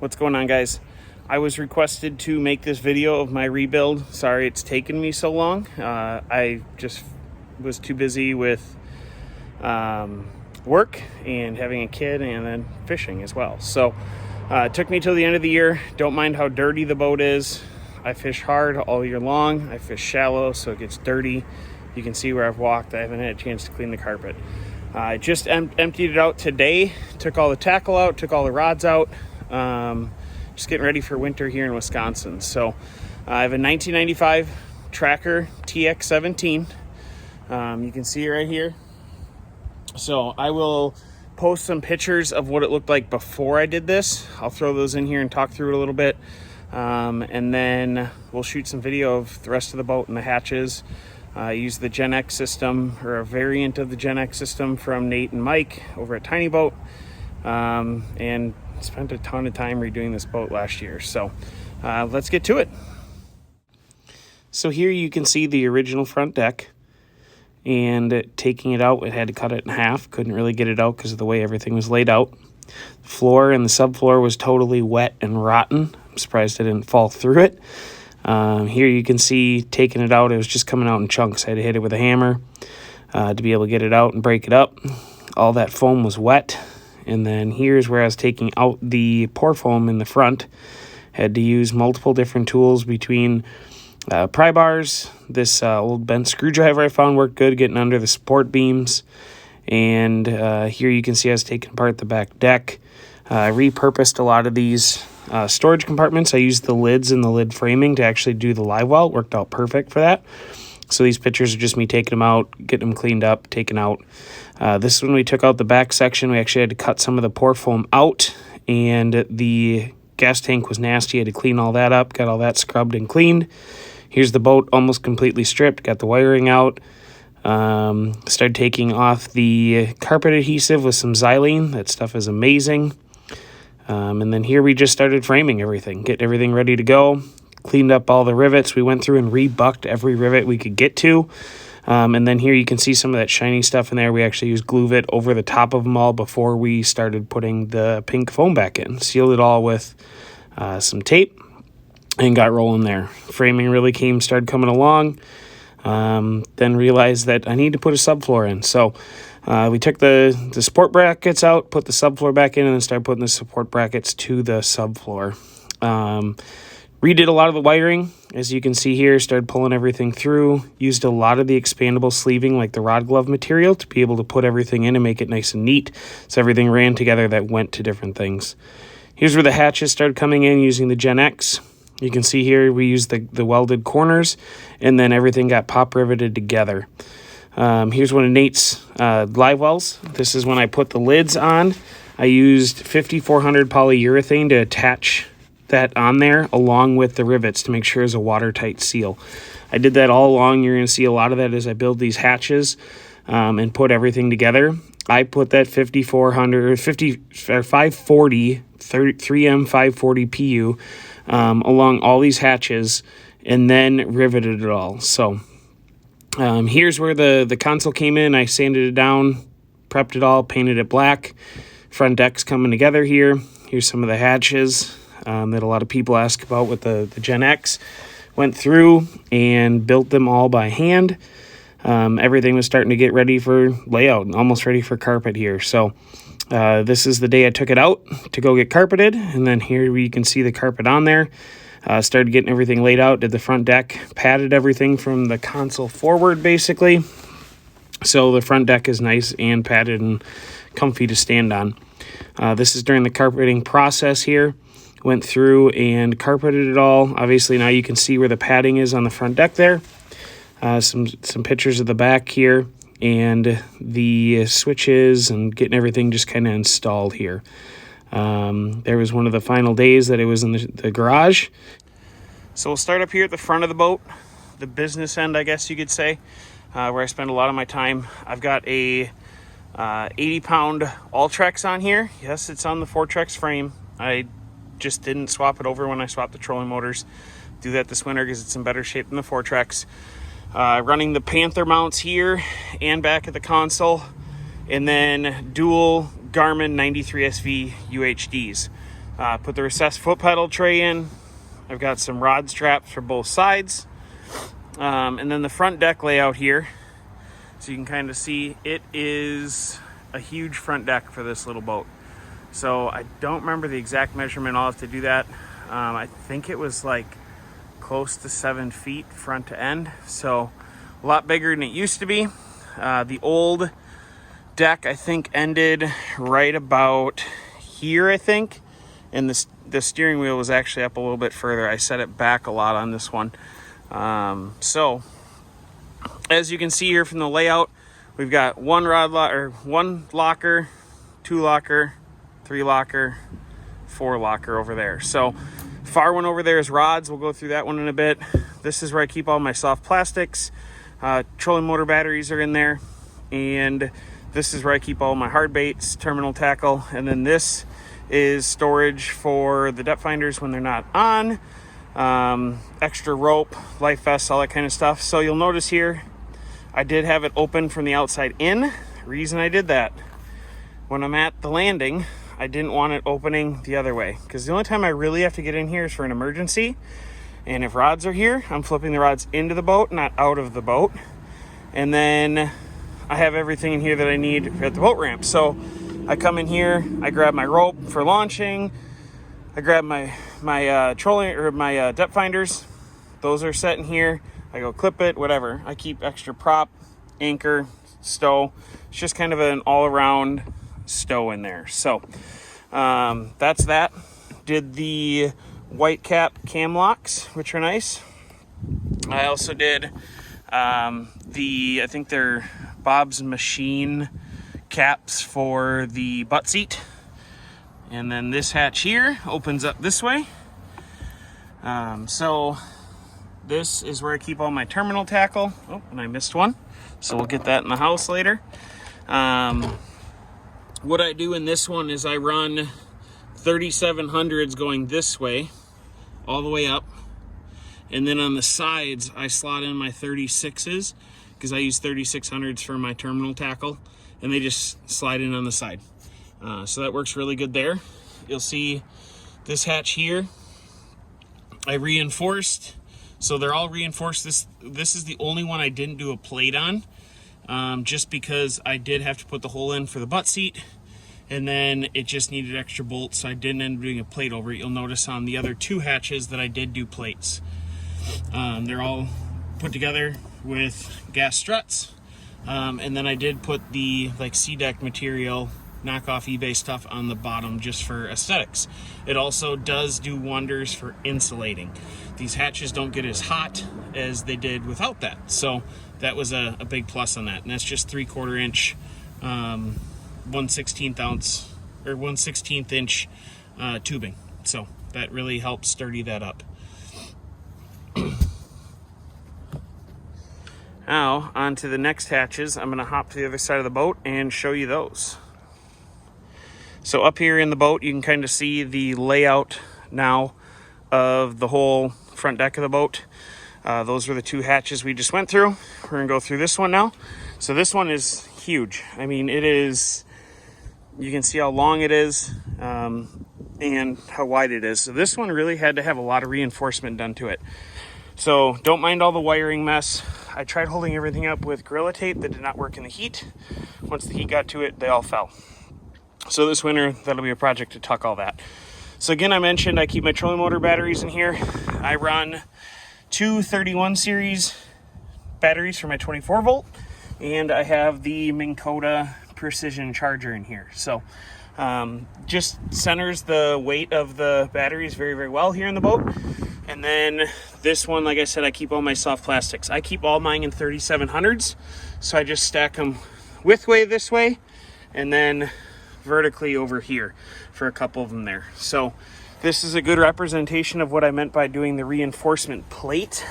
What's going on, guys? I was requested to make this video of my rebuild. Sorry it's taken me so long. I just was too busy with work and having a kid and then fishing as well. So it took me till the end of the year. Don't mind how dirty the boat is. I fish hard all year long. I fish shallow, so it gets dirty. You can see where I've walked. I haven't had a chance to clean the carpet. I just emptied it out today. Took all the tackle out, took all the rods out. Just getting ready for winter here in Wisconsin. So I have a 1995 Tracker TX17. You can see it right here. So I will post some pictures of what it looked like before I did this. I'll throw those in here and talk through it a little bit. And then we'll shoot some video of the rest of the boat and the hatches. I use the Gen X system, or a variant of the Gen X system from Nate and Mike over at Tiny Boat. And spent a ton of time redoing this boat last year. So let's get to it. So here you can see the original front deck, and taking it out, it had to cut it in half. Couldn't really get it out because of the way everything was laid out. The floor and the subfloor was totally wet and rotten. I'm surprised I didn't fall through it. Here you can see taking it out, it was just coming out in chunks. I had to hit it with a hammer to be able to get it out and break it up. All that foam was wet. And then here's where I was taking out the pour foam in the front. Had to use multiple different tools between pry bars. This old bent screwdriver I found worked good getting under the support beams. And here you can see I was taking apart the back deck. I repurposed a lot of these storage compartments. I used the lids and the lid framing to actually do the Livewell. It worked out perfect for that. So these pictures are just me taking them out, getting them cleaned up, taken out. This is when we took out the back section. We actually had to cut some of the pour foam out, and the gas tank was nasty. I had to clean all that up, got all that scrubbed and cleaned. Here's the boat almost completely stripped, got the wiring out. Started taking off the carpet adhesive with some xylene. That stuff is amazing. And then here we just started framing everything, getting everything ready to go. Cleaned up all the rivets. We went through and rebucked every rivet we could get to. And then here you can see some of that shiny stuff in there. We actually used glue vit over the top of them all before we started putting the pink foam back in. Sealed it all with some tape and got rolling there. Framing really started coming along. Then realized that I need to put a subfloor in. So we took the support brackets out, put the subfloor back in, and then started putting the support brackets to the subfloor. Redid a lot of the wiring, as you can see here, started pulling everything through, used a lot of the expandable sleeving like the rod glove material to be able to put everything in and make it nice and neat, so everything ran together that went to different things. Here's where the hatches started coming in using the Gen X. You can see here we used the welded corners, and then everything got pop riveted together. Here's one of Nate's Livewells. This is when I put the lids on. I used 5400 polyurethane to attach that on there along with the rivets to make sure it's a watertight seal. I did that all along. You're going to see a lot of that as I build these hatches and put everything together. I put that 540 3M 540 PU along all these hatches and then riveted it all. So here's where the console came in. I sanded it down, prepped it all, painted it black. Front deck's coming together here. Here's some of the hatches that a lot of people ask about with the Gen X. Went through and built them all by hand. Everything was starting to get ready for layout, almost ready for carpet here. So this is the day I took it out to go get carpeted, and then here you can see the carpet on there. Started getting everything laid out, did the front deck, padded everything from the console forward basically. So the front deck is nice and padded and comfy to stand on. This is during the carpeting process here. Went through and carpeted it all. Obviously now you can see where the padding is on the front deck there. Some pictures of the back here and the switches and getting everything just kind of installed here. There was one of the final days that it was in the garage. So we'll start up here at the front of the boat, the business end, I guess you could say, where I spend a lot of my time. I've got a 80-pound All-Trex on here. Yes, it's on the 4Trex frame. I just didn't swap it over when I swapped the trolling motors. Do that this winter because it's in better shape than the 4Trex. Running the Panther mounts here and back at the console, and then dual Garmin 93SV UHDs. Put the recessed foot pedal tray in. I've got some rod straps for both sides. And then the front deck layout here. So you can kind of see it is a huge front deck for this little boat. So I don't remember the exact measurement. I'll have to do that. I think it was like close to 7 feet front to end. So a lot bigger than it used to be. The old deck, I think, ended right about here, I think. And the steering wheel was actually up a little bit further. I set it back a lot on this one. So as you can see here from the layout, we've got one locker, 2 locker, 3 locker, 4 locker over there. So far one over there is rods. We'll go through that one in a bit. This is where I keep all my soft plastics. Trolling motor batteries are in there. And this is where I keep all my hard baits, terminal tackle. And then this is storage for the depth finders when they're not on. Extra rope, life vests, all that kind of stuff. So you'll notice here, I did have it open from the outside in. Reason I did that, when I'm at the landing, I didn't want it opening the other way, because the only time I really have to get in here is for an emergency. And if rods are here, I'm flipping the rods into the boat, not out of the boat. And then I have everything in here that I need at the boat ramp. So I come in here, I grab my rope for launching, I grab my trolling or my depth finders. Those are set in here. I go clip it, whatever. I keep extra prop, anchor, stow. It's just kind of an all-around stow in there. So that's that. Did the white cap cam locks, which are nice. I also did I think they're Bob's Machine caps for the butt seat. And then this hatch here opens up this way. So this is where I keep all my terminal tackle. Oh, and I missed one. So we'll get that in the house later. What I do in this one is I run 3700s going this way, all the way up. And then on the sides, I slot in my 36s because I use 3600s for my terminal tackle. And they just slide in on the side. So that works really good there. You'll see this hatch here, I reinforced. So they're all reinforced. This is the only one I didn't do a plate on, just because I did have to put the hole in for the butt seat, and then it just needed extra bolts, so I didn't end up doing a plate over it. You'll notice on the other 2 hatches that I did do plates. They're all put together with gas struts. And then I did put the C-deck material, knockoff eBay stuff on the bottom just for aesthetics. It also does do wonders for insulating. These hatches don't get as hot as they did without that. So that was a big plus on that. And that's just 3/4 inch, 1/16 ounce or 1/16 inch tubing. So that really helps sturdy that up. Now, on to the next hatches. I'm going to hop to the other side of the boat and show you those. So up here in the boat, you can kind of see the layout now of the whole front deck of the boat. Those were the 2 hatches we just went through. We're going to go through this one now. So this one is huge. I mean, it is, you can see how long it is and how wide it is. So this one really had to have a lot of reinforcement done to it. So don't mind all the wiring mess. I tried holding everything up with Gorilla Tape that did not work in the heat. Once the heat got to it, they all fell. So this winter, that'll be a project to tuck all that. So again, I mentioned I keep my trolling motor batteries in here. I run 2 31 series batteries for my 24 volt. And I have the Minn Kota precision charger in here. So just centers the weight of the batteries very, very well here in the boat. And then this one, like I said, I keep all my soft plastics. I keep all mine in 3700s. So I just stack them widthway this way and then vertically over here for a couple of them there. So this is a good representation of what I meant by doing the reinforcement plate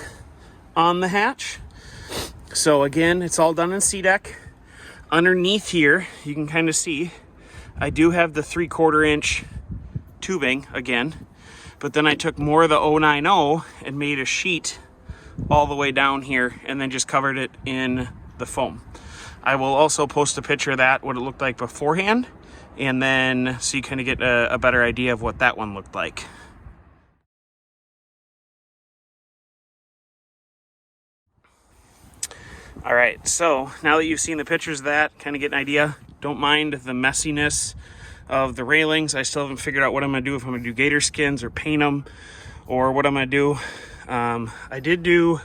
on the hatch. So again, it's all done in C-deck. Underneath here, you can kind of see, I do have the 3/4 inch tubing again. But then I took more of the 090 and made a sheet all the way down here and then just covered it in the foam. I will also post a picture of that, what it looked like beforehand and then so you kind of get a better idea of what that one looked like. All right, so now that you've seen the pictures of that, kind of get an idea. Don't mind the messiness of the railings. I still haven't figured out what I'm gonna do, if I'm gonna do gator skins or paint them or what I'm gonna do. I did do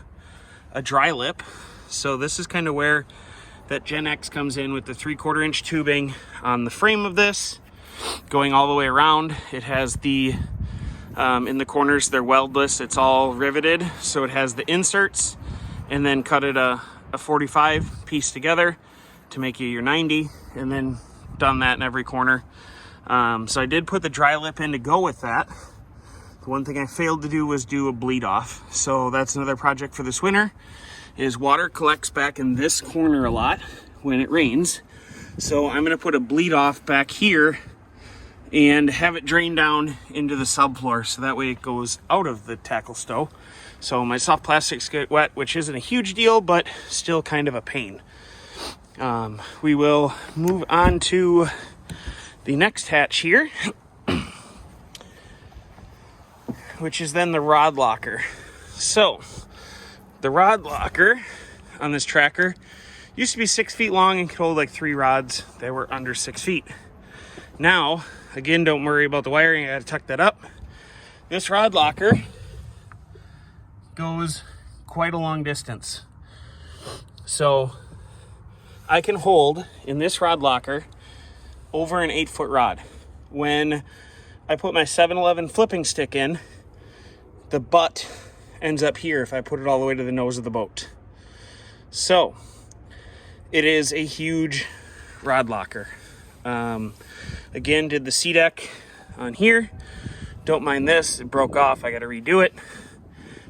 a dry lip. So this is kind of where that Gen X comes in, with the 3/4 inch tubing on the frame of this, going all the way around. It has the, in the corners, they're weldless, it's all riveted. So it has the inserts, and then cut it a 45 piece together to make you your 90, and then done that in every corner. So I did put the dry lip in to go with that. The one thing I failed to do was do a bleed off. So that's another project for this winter, is water collects back in this corner a lot when it rains. So I'm gonna put a bleed off back here and have it drain down into the subfloor, so that way it goes out of the tackle stow. So my soft plastics get wet, which isn't a huge deal, but still kind of a pain. We will move on to the next hatch here, which is then the rod locker. So the rod locker on this tracker used to be 6 feet long and could hold like 3 rods that were under 6 feet. Now, again, don't worry about the wiring, I gotta tuck that up. This rod locker goes quite a long distance. So I can hold in this rod locker over an 8-foot rod. When I put my 7-Eleven flipping stick in, the butt ends up here if I put it all the way to the nose of the boat. So it is a huge rod locker. Again, did the C-deck on here. Don't mind this, it broke off, I gotta redo it.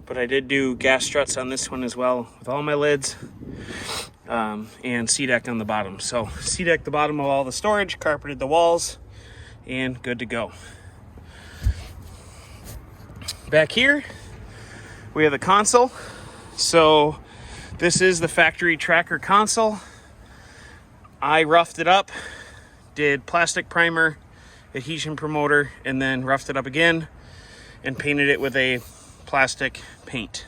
But I did do gas struts on this one as well with all my lids, and C-deck on the bottom. So C-deck the bottom of all the storage, carpeted the walls, and good to go. Back here, we have the console. So this is the factory tracker console. I roughed it up, did plastic primer, adhesion promoter, and then roughed it up again and painted it with a plastic paint.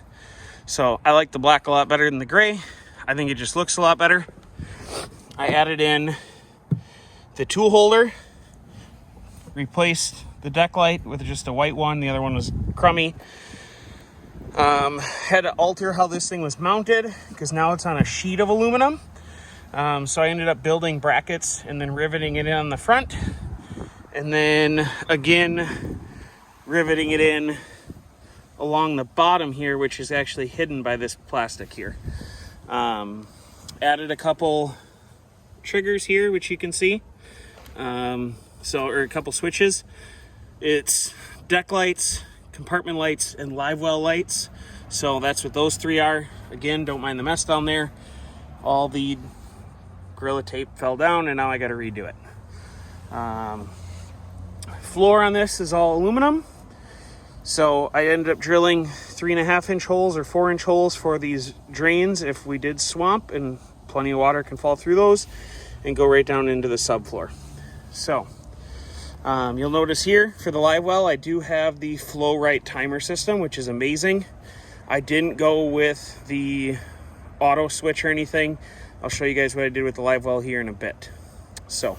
So I like the black a lot better than the gray. I think it just looks a lot better. I added in the tool holder, replaced the deck light with just a white one. The other one was crummy. Had to alter how this thing was mounted because now it's on a sheet of aluminum. So I ended up building brackets and then riveting it in on the front, and then again riveting it in along the bottom here, which is actually hidden by this plastic here. Added a couple triggers here, which you can see. Or a couple switches. It's deck lights, compartment lights, and Livewell lights. So that's what those 3 are. Again, don't mind the mess down there. All the Gorilla tape fell down and now I got to redo it. Floor on this is all aluminum. So I ended up drilling 3.5-inch holes or 4-inch holes for these drains if we did swamp, and plenty of water can fall through those and go right down into the subfloor. So you'll notice here for the Livewell, I do have the flow right timer system, which is amazing. I didn't go with the auto switch or anything. I'll show you guys what I did with the Livewell here in a bit. So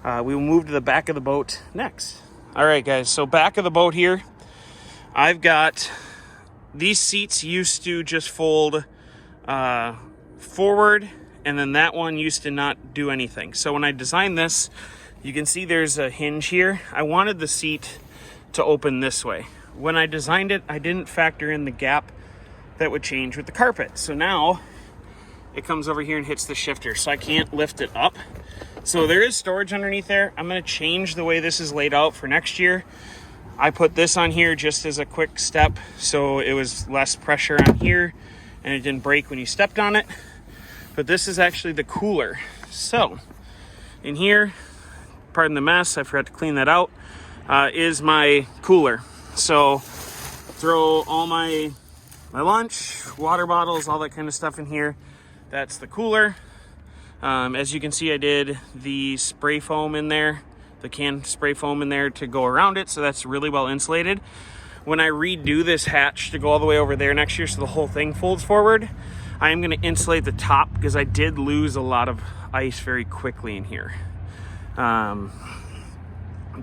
we will move to the back of the boat next. All right, guys, so back of the boat here, I've got these seats used to just fold forward, and then that one used to not do anything. So when I designed this, you can see there's a hinge here. I wanted the seat to open this way. When I designed it, I didn't factor in the gap that would change with the carpet. So now it comes over here and hits the shifter, so I can't lift it up. So there is storage underneath there. I'm gonna change the way this is laid out for next year. I put this on here just as a quick step, so it was less pressure on here and it didn't break when you stepped on it. But this is actually the cooler. So in here, pardon the mess, I forgot to clean that out, is my cooler. So throw all my lunch, water bottles, all that kind of stuff in here. That's the cooler. As you can see, I did the spray foam in there the can spray foam in there to go around it, so that's really well insulated. When I redo this hatch to go all the way over there next year so the whole thing folds forward, I am going to insulate the top because I did lose a lot of ice very quickly in here.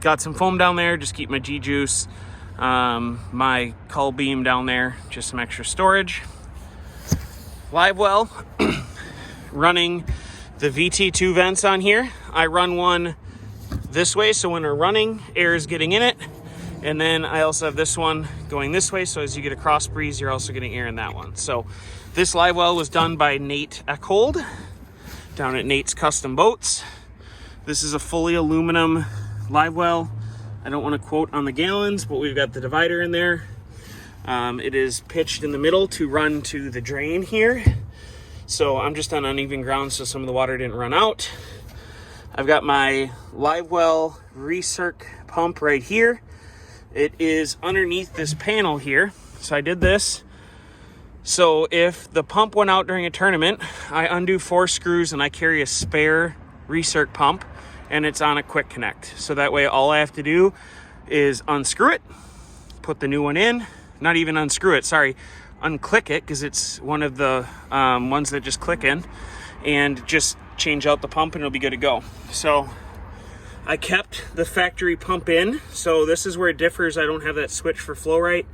Got some foam down there, just keep my G-Juice, my cull beam down there, just some extra storage. Livewell, running the VT2 vents on here. I run one this way, so when we're running, air is getting in it. And then I also have this one going this way, so as you get a cross breeze, you're also getting air in that one. So this Livewell was done by Nate Eckhold down at Nate's Custom Boats. This is a fully aluminum Livewell. I don't want to quote on the gallons, but we've got the divider in there. It is pitched in the middle to run to the drain here. So I'm just on uneven ground, so some of the water didn't run out. I've got my Livewell recirc pump right here. It is underneath this panel here. So I did this. So if the pump went out during a tournament, I undo 4 screws and I carry a spare recirc pump, and it's on a quick connect. So that way all I have to do is unscrew it, put the new one in, not even unscrew it, sorry, unclick it, because it's one of the ones that just click in, and just change out the pump and it'll be good to go. So I kept the factory pump in, so this is where it differs. I don't have that switch for flow right.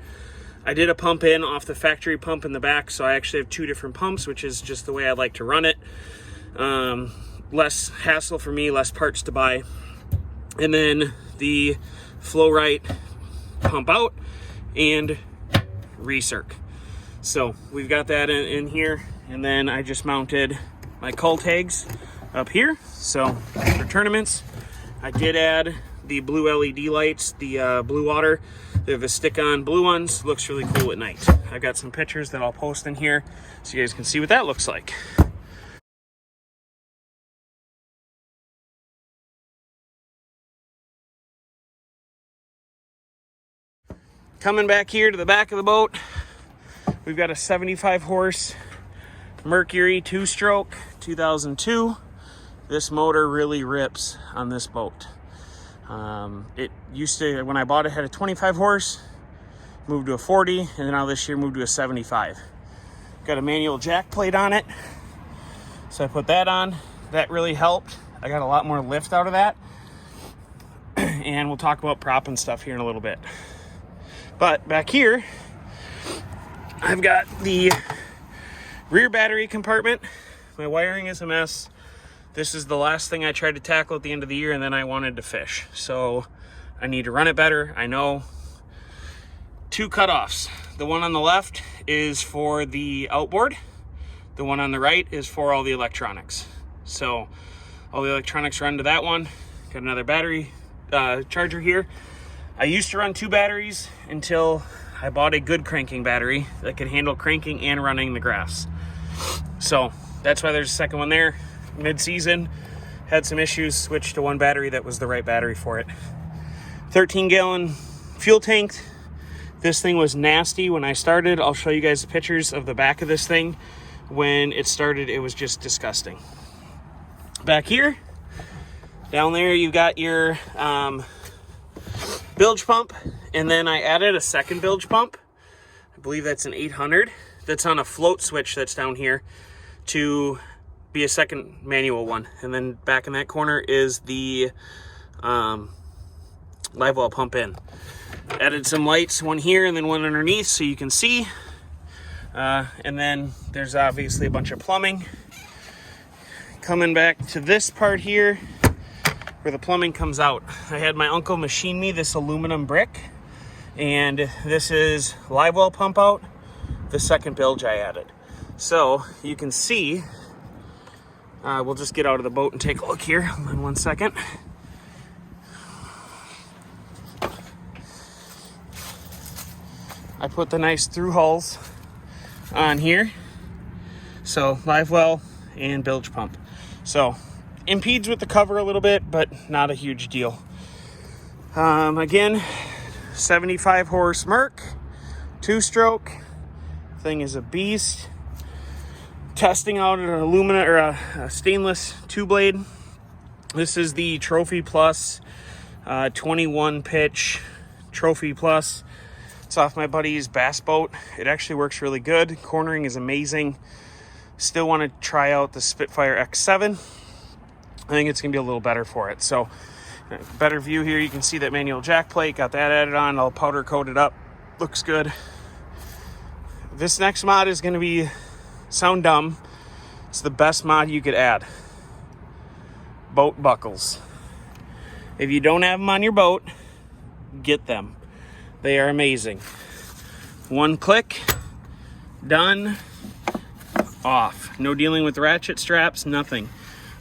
I did a pump in off the factory pump in the back, so I actually have 2 different pumps, which is just the way I like to run it. Less hassle for me, less parts to buy. And then the flow right pump out and recirc. So we've got that in here, and then I just mounted my cull tags up here. So for tournaments, I did add the blue LED lights, the blue water. They have the stick-on blue ones. Looks really cool at night. I've got some pictures that I'll post in here so you guys can see what that looks like. Coming back here to the back of the boat, we've got a 75 horse Mercury 2-stroke 2002. This motor really rips on this boat. It used to, when I bought it, had a 25 horse, moved to a 40, and now this year moved to a 75. Got a manual jack plate on it, so I put that on. That really helped. I got a lot more lift out of that. And we'll talk about prop and stuff here in a little bit. But back here, I've got the rear battery compartment. My wiring is a mess. This is the last thing I tried to tackle at the end of the year, and then I wanted to fish. So I need to run it better. I know. 2 cutoffs. The one on the left is for the outboard. The one on the right is for all the electronics. So all the electronics run to that one. Got another battery charger here. I used to run 2 batteries until I bought a good cranking battery that could handle cranking and running the graphs. So that's why there's a second one there. Mid-season, had some issues, switched to 1 battery that was the right battery for it. 13-gallon fuel tank. This thing was nasty when I started. I'll show you guys the pictures of the back of this thing. When it started, it was just disgusting. Back here, down there, you've got your bilge pump, and then I added a second bilge pump. I believe that's an 800. That's on a float switch that's down here to be a second manual one. And then back in that corner is the Livewell pump in. Added some lights, one here and then one underneath so you can see. And then there's obviously a bunch of plumbing. Coming back to this part here where the plumbing comes out. I had my uncle machine me this aluminum brick, and this is Livewell pump out, the second bilge I added. So you can see, we'll just get out of the boat and take a look here in 1 second. I put the nice through hulls on here. So Livewell and bilge pump. So impedes with the cover a little bit, but not a huge deal. Again, 75 horse Merc, 2-stroke. Thing is a beast. Testing out an aluminum or a stainless 2-blade. This is the Trophy Plus 21 pitch Trophy Plus. It's off my buddy's bass boat. It actually works really good. Cornering is amazing. Still want to try out the Spitfire X7. I think it's gonna be a little better for it. So better view here. You can see that manual jack plate, got that added on, all powder coated up. Looks good. This next mod is gonna be, sound dumb, it's the best mod you could add. Boat buckles. If you don't have them on your boat, get them. They are amazing. One click, done, off. No dealing with ratchet straps, nothing.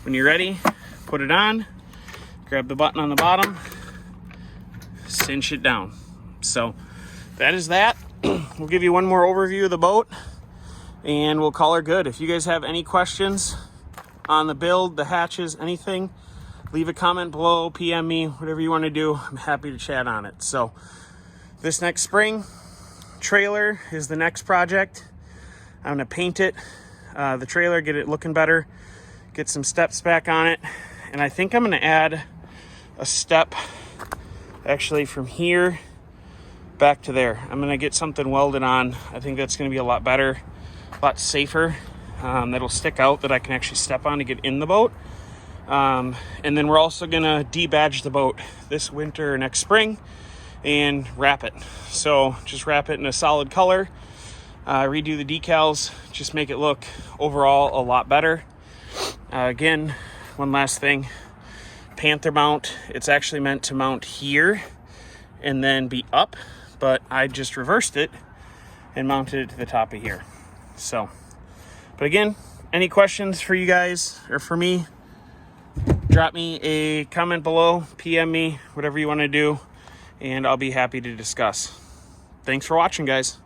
When you're ready, put it on, grab the button on the bottom, cinch it down. So that is that. We'll give you one more overview of the boat and we'll call her good. If you guys have any questions on the build, the hatches, anything, leave a comment below, PM me, whatever you want to do. I'm happy to chat on it. So this next spring, trailer is the next project. I'm gonna paint it, the trailer, get it looking better, get some steps back on it. And I think I'm gonna add a step actually from here back to there. I'm gonna get something welded on. I think that's gonna be a lot better, a lot safer. That'll stick out that I can actually step on to get in the boat. And then we're also gonna debadge the boat this winter or next spring and wrap it. So just wrap it in a solid color, redo the decals, just make it look overall a lot better. Again, one last thing, Panther mount, it's actually meant to mount here and then be up, but I just reversed it and mounted it to the top of here. So, but again, any questions for you guys or for me, drop me a comment below, PM me, whatever you want to do, and I'll be happy to discuss. Thanks for watching, guys.